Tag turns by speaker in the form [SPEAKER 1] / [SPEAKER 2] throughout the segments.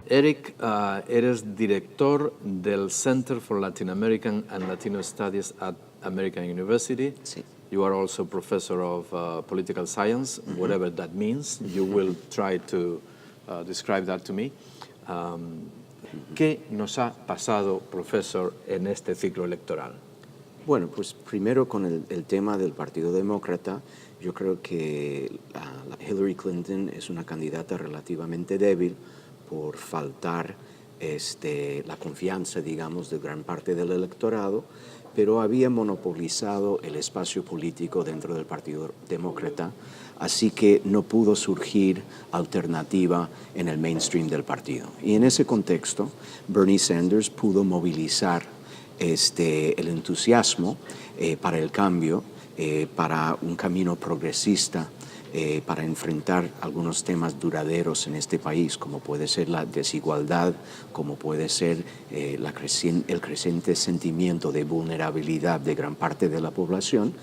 [SPEAKER 1] Eric, eres director del Center for Latin American and Latino Studies at American University.
[SPEAKER 2] Sí.
[SPEAKER 1] You are also professor of political science, whatever that means. You will try to describe that to me. ¿Qué nos ha pasado, profesor, en este ciclo electoral?
[SPEAKER 2] Bueno, pues primero con el tema del Partido Demócrata, yo creo que Hillary Clinton es una candidata relativamente débil por faltar la confianza, digamos, de gran parte del electorado, pero había monopolizado el espacio político dentro del Partido Demócrata, así que no pudo surgir alternativa en el mainstream del partido. Y en ese contexto, Bernie Sanders pudo movilizar el entusiasmo para el cambio, para un camino progresista, para enfrentar algunos temas duraderos en este país, como puede ser la desigualdad, como puede ser el creciente sentimiento de vulnerabilidad de gran parte de la población,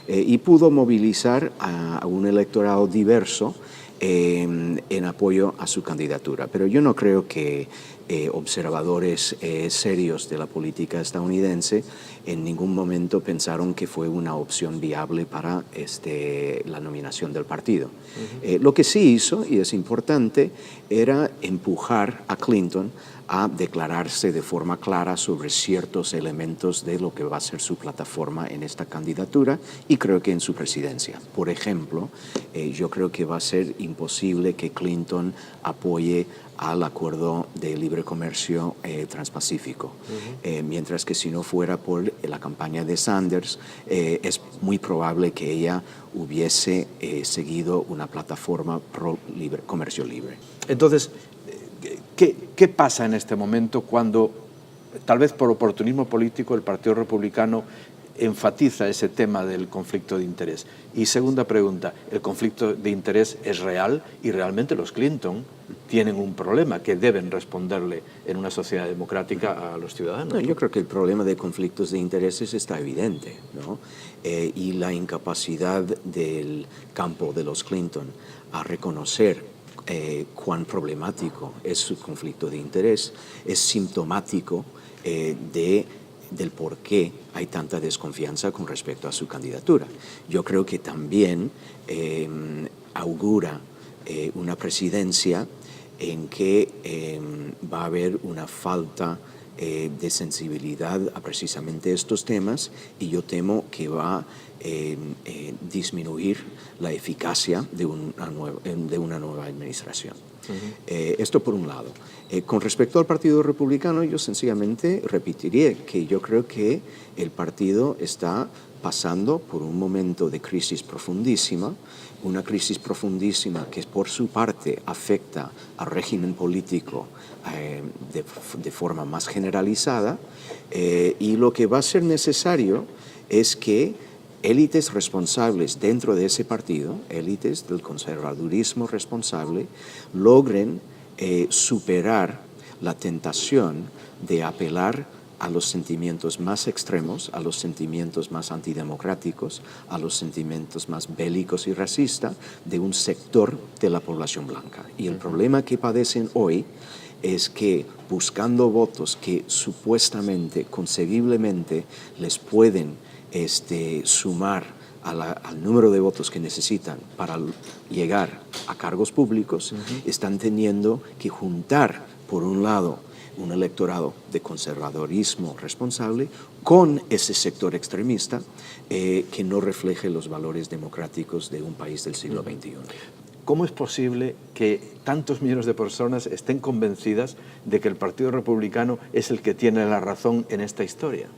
[SPEAKER 2] y pudo movilizar a un electorado diverso en apoyo a su candidatura. Pero yo no creo que observadores serios de la política estadounidense en ningún momento pensaron que fue una opción viable para la nominación del partido. Lo que sí hizo, y es importante, era empujar a Clinton a declararse de forma clara sobre ciertos elementos de lo que va a ser su plataforma en esta candidatura y creo que en su presidencia. Por ejemplo, yo creo que va a ser imposible que Clinton apoye al acuerdo de libre comercio transpacífico, mientras que si no fuera por la campaña de Sanders, es muy probable que ella hubiese seguido una plataforma pro comercio libre.
[SPEAKER 1] Entonces, ¿qué pasa en este momento cuando, tal vez por oportunismo político, el Partido Republicano enfatiza ese tema del conflicto de interés? Y segunda pregunta, ¿el conflicto de interés es real y realmente los Clinton tienen un problema que deben responderle en una sociedad democrática a los ciudadanos?
[SPEAKER 2] No, yo creo que el problema de conflictos de intereses está evidente, ¿no? Y la incapacidad del campo de los Clinton a reconocer cuán problemático es su conflicto de interés es sintomático del por qué hay tanta desconfianza con respecto a su candidatura. Yo creo que también augura una presidencia en que va a haber una falta de sensibilidad a precisamente estos temas y yo temo que va a disminuir la eficacia de una nueva administración. Esto por un lado. Con respecto al Partido Republicano, yo sencillamente repetiría que yo creo que el partido está pasando por un momento de crisis profundísima, una crisis profundísima que por su parte afecta al régimen político de forma más generalizada, y lo que va a ser necesario es que élites responsables dentro de ese partido, élites del conservadurismo responsable, logren superar la tentación de apelar a los sentimientos más extremos, a los sentimientos más antidemocráticos, a los sentimientos más bélicos y racistas de un sector de la población blanca. Y el problema que padecen hoy es que buscando votos que supuestamente, concebiblemente, les pueden sumar al número de votos que necesitan para llegar a cargos públicos, están teniendo que juntar, por un lado, un electorado de conservadorismo responsable con ese sector extremista que no refleje los valores democráticos de un país del siglo XXI.
[SPEAKER 1] ¿Cómo es posible que tantos millones de personas estén convencidas de que el Partido Republicano es el que tiene la razón en esta historia?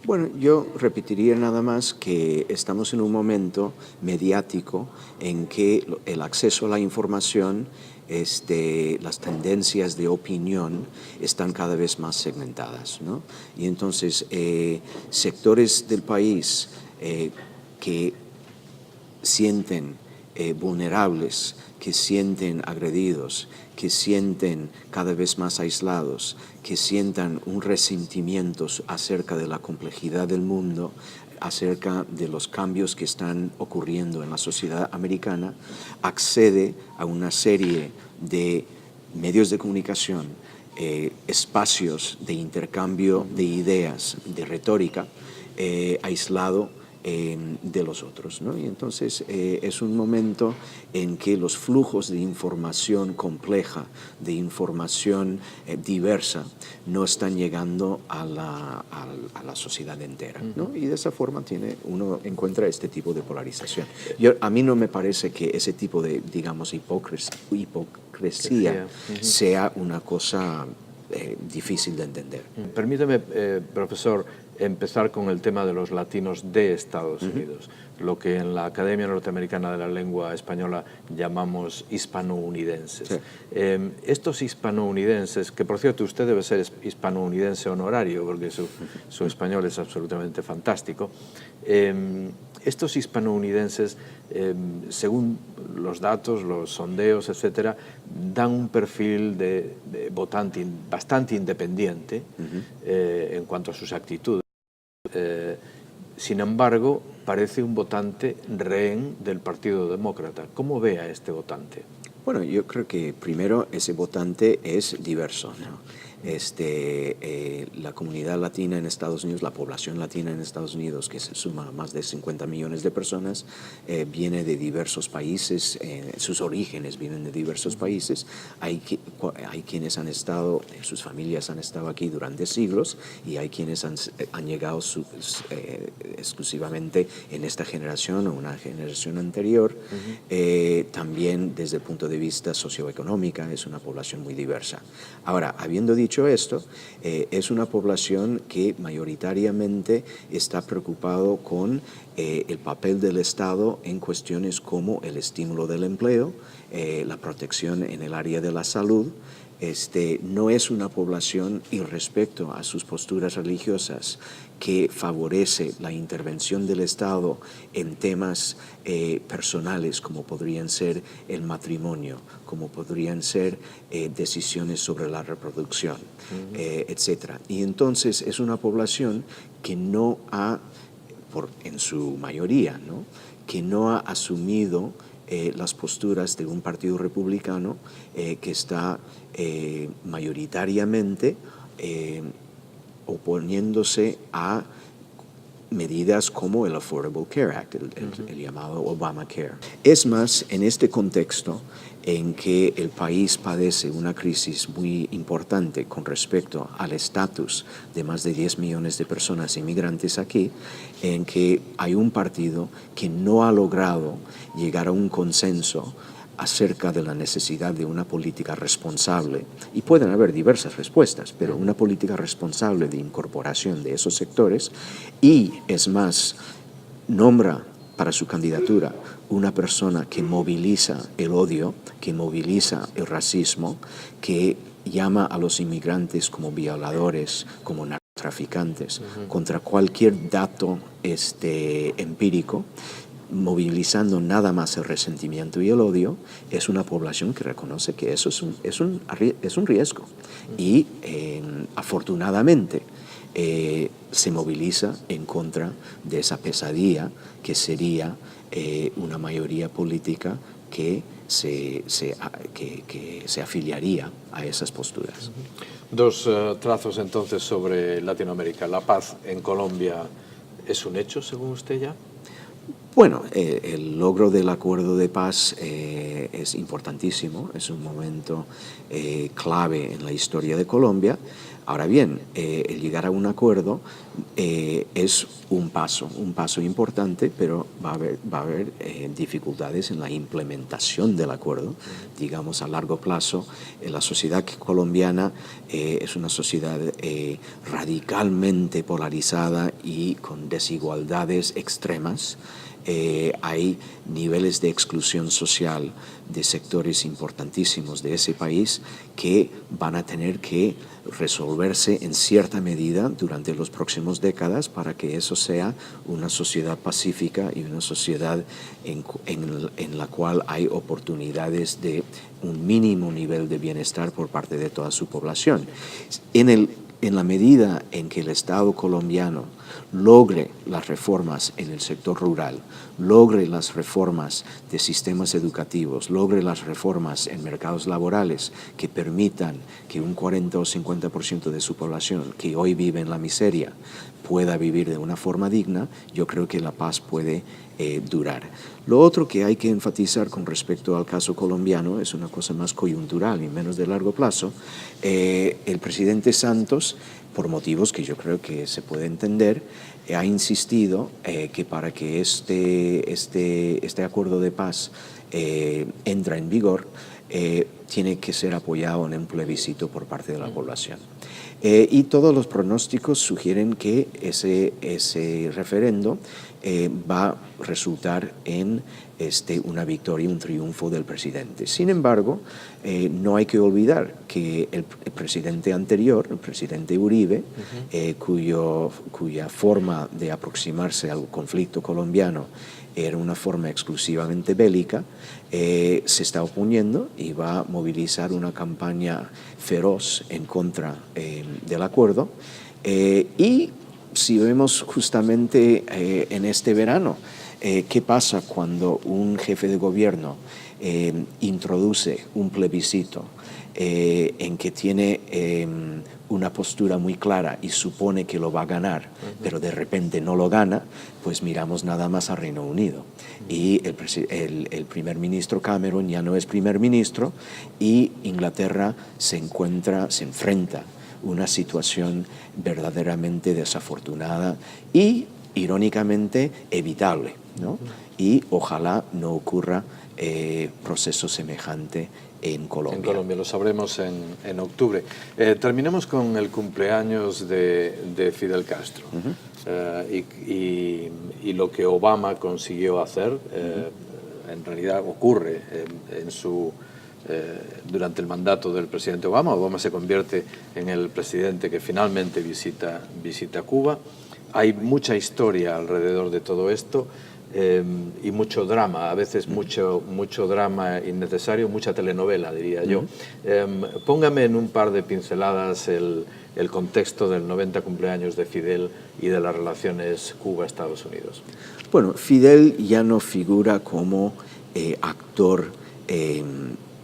[SPEAKER 2] Bueno, yo repetiría nada más que estamos en un momento mediático en que el acceso a la información, las tendencias de opinión están cada vez más segmentadas, ¿no? Y entonces sectores del país que sienten vulnerables, que sienten agredidos, que sienten cada vez más aislados, que sientan un resentimiento acerca de la complejidad del mundo, acerca de los cambios que están ocurriendo en la sociedad americana, accede a una serie de medios de comunicación espacios de intercambio de ideas, de retórica, aislado de los otros, ¿no? Y entonces es un momento en que los flujos de información compleja, de información diversa, no están llegando a la sociedad entera, ¿no? Y de esa forma uno encuentra este tipo de polarización. A mí no me parece que ese tipo de, digamos, hipocresía sea una cosa difícil de entender.
[SPEAKER 1] Permíteme, profesor, empezar con el tema de los latinos de Estados Unidos, lo que en la Academia Norteamericana de la Lengua Española llamamos hispanounidenses.
[SPEAKER 2] Sí.
[SPEAKER 1] Estos hispanounidenses, que por cierto usted debe ser hispanounidense honorario, porque su español es absolutamente fantástico, estos hispanounidenses, según los datos, los sondeos, etcétera, dan un perfil de votante bastante independiente en cuanto a sus actitudes. Sin embargo, parece un votante rehén del Partido Demócrata. ¿Cómo ve a este votante?
[SPEAKER 2] Bueno, yo creo que primero ese votante es diverso, ¿no? La comunidad latina en Estados Unidos, la población latina en Estados Unidos, que se suma a más de 50 millones de personas, viene de diversos países, sus orígenes vienen de diversos países. Hay quienes han estado, sus familias han estado aquí durante siglos, y hay quienes han llegado exclusivamente en esta generación o una generación anterior. También desde el punto de vista socioeconómico es una población muy diversa. Ahora, habiendo dicho esto, es una población que mayoritariamente está preocupado con el papel del Estado en cuestiones como el estímulo del empleo, la protección en el área de la salud. No es una población, y respecto a sus posturas religiosas, que favorece la intervención del Estado en temas personales, como podrían ser el matrimonio, como podrían ser decisiones sobre la reproducción, etc. Y entonces es una población que no ha, en su mayoría, ¿no?, que no ha asumido las posturas de un partido republicano que está mayoritariamente oponiéndose a medidas como el Affordable Care Act, el llamado Obamacare. Es más, en este contexto en que el país padece una crisis muy importante con respecto al estatus de más de 10 millones de personas inmigrantes aquí, en que hay un partido que no ha logrado llegar a un consenso acerca de la necesidad de una política responsable, y pueden haber diversas respuestas, pero una política responsable de incorporación de esos sectores, y es más, nombra para su candidatura una persona que moviliza el odio, que moviliza el racismo, que llama a los inmigrantes como violadores, como narcotraficantes, contra cualquier dato empírico, movilizando nada más el resentimiento y el odio. Es una población que reconoce que eso es un riesgo, y afortunadamente se moviliza en contra de esa pesadilla que sería una mayoría política que se afiliaría a esas posturas.
[SPEAKER 1] Dos trazos entonces sobre Latinoamérica. ¿La paz en Colombia es un hecho, según usted ya?
[SPEAKER 2] Bueno, el logro del acuerdo de paz es importantísimo, es un momento clave en la historia de Colombia. Ahora bien, el llegar a un acuerdo es un paso importante, pero va a haber dificultades en la implementación del acuerdo. Digamos, a largo plazo, la sociedad colombiana es una sociedad radicalmente polarizada y con desigualdades extremas. Hay niveles de exclusión social de sectores importantísimos de ese país que van a tener que resolverse en cierta medida durante las próximas décadas para que eso sea una sociedad pacífica y una sociedad en la cual hay oportunidades de un mínimo nivel de bienestar por parte de toda su población. En el en la medida en que el Estado colombiano logre las reformas en el sector rural, logre las reformas de sistemas educativos, logre las reformas en mercados laborales que permitan que un 40 o 50% de su población que hoy vive en la miseria pueda vivir de una forma digna, yo creo que la paz puede durar. Lo otro que hay que enfatizar con respecto al caso colombiano es una cosa más coyuntural y menos de largo plazo. El presidente Santos, por motivos que yo creo que se puede entender, ha insistido que para que este acuerdo de paz entre en vigor, tiene que ser apoyado en un plebiscito por parte de la población. Y todos los pronósticos sugieren que ese referendo va a resultar en una victoria, un triunfo del presidente. Sin embargo, no hay que olvidar que el presidente anterior, el presidente Uribe, cuya forma de aproximarse al conflicto colombiano era una forma exclusivamente bélica, se está oponiendo y va a movilizar una campaña feroz en contra del acuerdo. Y si vemos justamente en este verano, ¿qué pasa cuando un jefe de gobierno introduce un plebiscito en que tiene una postura muy clara y supone que lo va a ganar, pero de repente no lo gana? Pues miramos nada más a Reino Unido. Y el primer ministro Cameron ya no es primer ministro y Inglaterra se enfrenta una situación verdaderamente desafortunada y, irónicamente, evitable, ¿no? Y ojalá no ocurra proceso semejante en Colombia.
[SPEAKER 1] En Colombia, lo sabremos en octubre. Terminemos con el cumpleaños de Fidel Castro y lo que Obama consiguió hacer, en realidad ocurre durante el mandato del presidente Obama. Obama se convierte en el presidente que finalmente visita Cuba. Hay mucha historia alrededor de todo esto. Y mucho drama, a veces mucho drama innecesario, mucha telenovela, diría yo. Póngame en un par de pinceladas el contexto del 90 cumpleaños de Fidel y de las relaciones Cuba-Estados Unidos.
[SPEAKER 2] Bueno, Fidel ya no figura como actor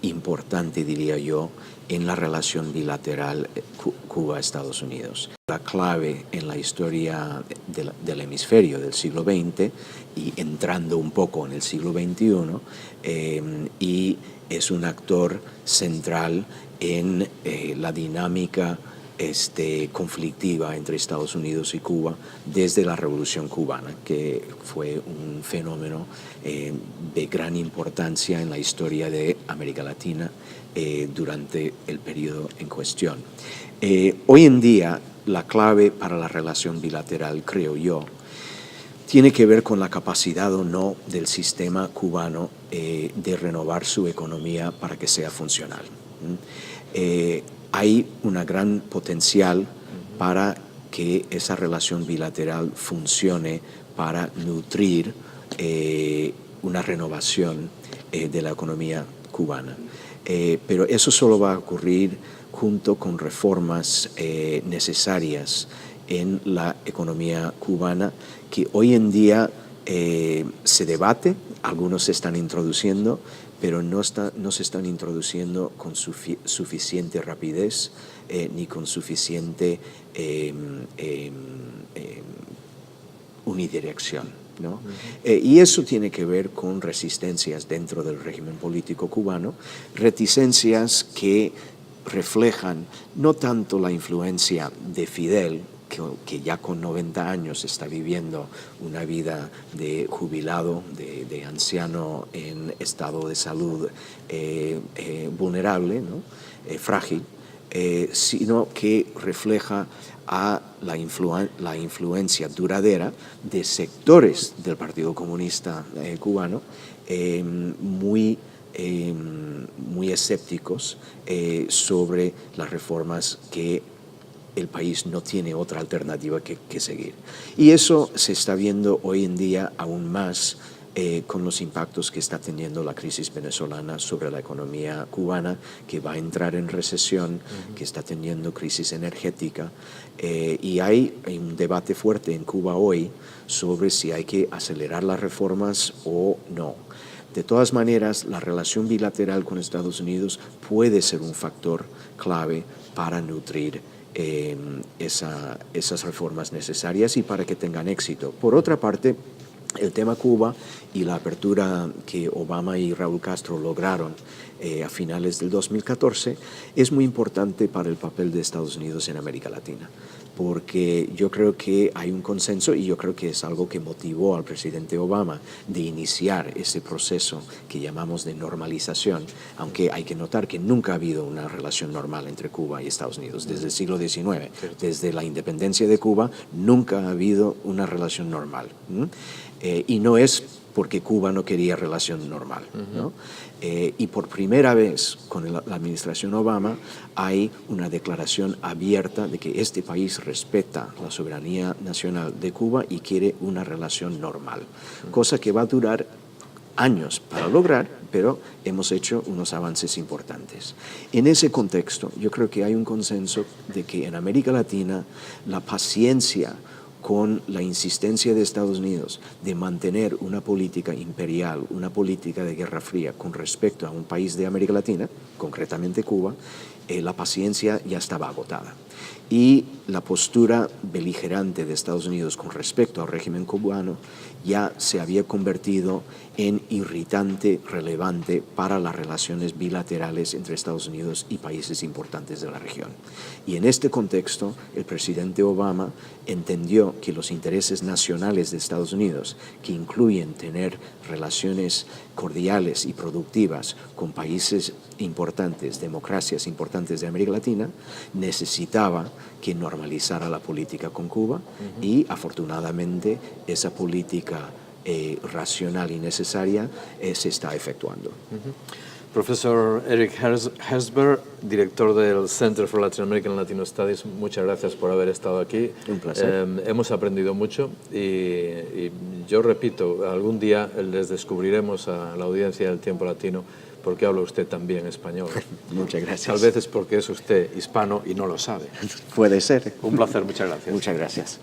[SPEAKER 2] importante, diría yo, en la relación bilateral Cuba-Estados Unidos. La clave en la historia del hemisferio del siglo XX y entrando un poco en el siglo XXI, y es un actor central en la dinámica conflictiva entre Estados Unidos y Cuba desde la Revolución Cubana, que fue un fenómeno de gran importancia en la historia de América Latina durante el periodo en cuestión. Hoy en día, la clave para la relación bilateral, creo yo, tiene que ver con la capacidad o no del sistema cubano de renovar su economía para que sea funcional. Hay una gran potencial para que esa relación bilateral funcione para nutrir una renovación de la economía cubana. Pero eso solo va a ocurrir junto con reformas necesarias en la economía cubana, que hoy en día se debate, algunos se están introduciendo, pero no se están introduciendo con suficiente rapidez ni con suficiente unidirección, ¿no? Y eso tiene que ver con resistencias dentro del régimen político cubano, reticencias que reflejan no tanto la influencia de Fidel, que ya con 90 años está viviendo una vida de jubilado, de anciano en estado de salud vulnerable, ¿no? Frágil, sino que refleja a la influencia duradera de sectores del Partido Comunista Cubano muy escépticos sobre las reformas que el país no tiene otra alternativa que seguir. Y eso se está viendo hoy en día aún más con los impactos que está teniendo la crisis venezolana sobre la economía cubana, que va a entrar en recesión, que está teniendo crisis energética. Y hay un debate fuerte en Cuba hoy sobre si hay que acelerar las reformas o no. De todas maneras, la relación bilateral con Estados Unidos puede ser un factor clave para nutrir esas reformas necesarias y para que tengan éxito. Por otra parte, el tema Cuba y la apertura que Obama y Raúl Castro lograron a finales del 2014 es muy importante para el papel de Estados Unidos en América Latina, porque yo creo que hay un consenso y yo creo que es algo que motivó al presidente Obama de iniciar ese proceso que llamamos de normalización, aunque hay que notar que nunca ha habido una relación normal entre Cuba y Estados Unidos desde el siglo XIX. Desde la independencia de Cuba nunca ha habido una relación normal. Y no es porque Cuba no quería relación normal, ¿no? Y por primera vez con la administración Obama hay una declaración abierta de que este país respeta la soberanía nacional de Cuba y quiere una relación normal, cosa que va a durar años para lograr, pero hemos hecho unos avances importantes. En ese contexto, yo creo que hay un consenso de que en América Latina la paciencia con la insistencia de Estados Unidos de mantener una política imperial, una política de Guerra Fría con respecto a un país de América Latina, concretamente Cuba, la paciencia ya estaba agotada. Y la postura beligerante de Estados Unidos con respecto al régimen cubano ya se había convertido en irritante, relevante para las relaciones bilaterales entre Estados Unidos y países importantes de la región. Y en este contexto, el presidente Obama entendió que los intereses nacionales de Estados Unidos, que incluyen tener relaciones cordiales y productivas con países importantes, democracias importantes de América Latina, necesitaba que normalizara la política con Cuba y afortunadamente esa política racional y necesaria se está efectuando.
[SPEAKER 3] Profesor Eric Herzberg, director del Center for Latin American and Latino Studies, muchas gracias por haber estado aquí.
[SPEAKER 2] Un placer.
[SPEAKER 3] Hemos aprendido mucho y yo repito, algún día les descubriremos a la audiencia del Tiempo Latino porque habla usted también español.
[SPEAKER 2] Muchas gracias.
[SPEAKER 1] Tal vez es porque es usted hispano y no lo sabe.
[SPEAKER 2] Puede ser.
[SPEAKER 1] Un placer, muchas gracias.
[SPEAKER 2] Muchas gracias.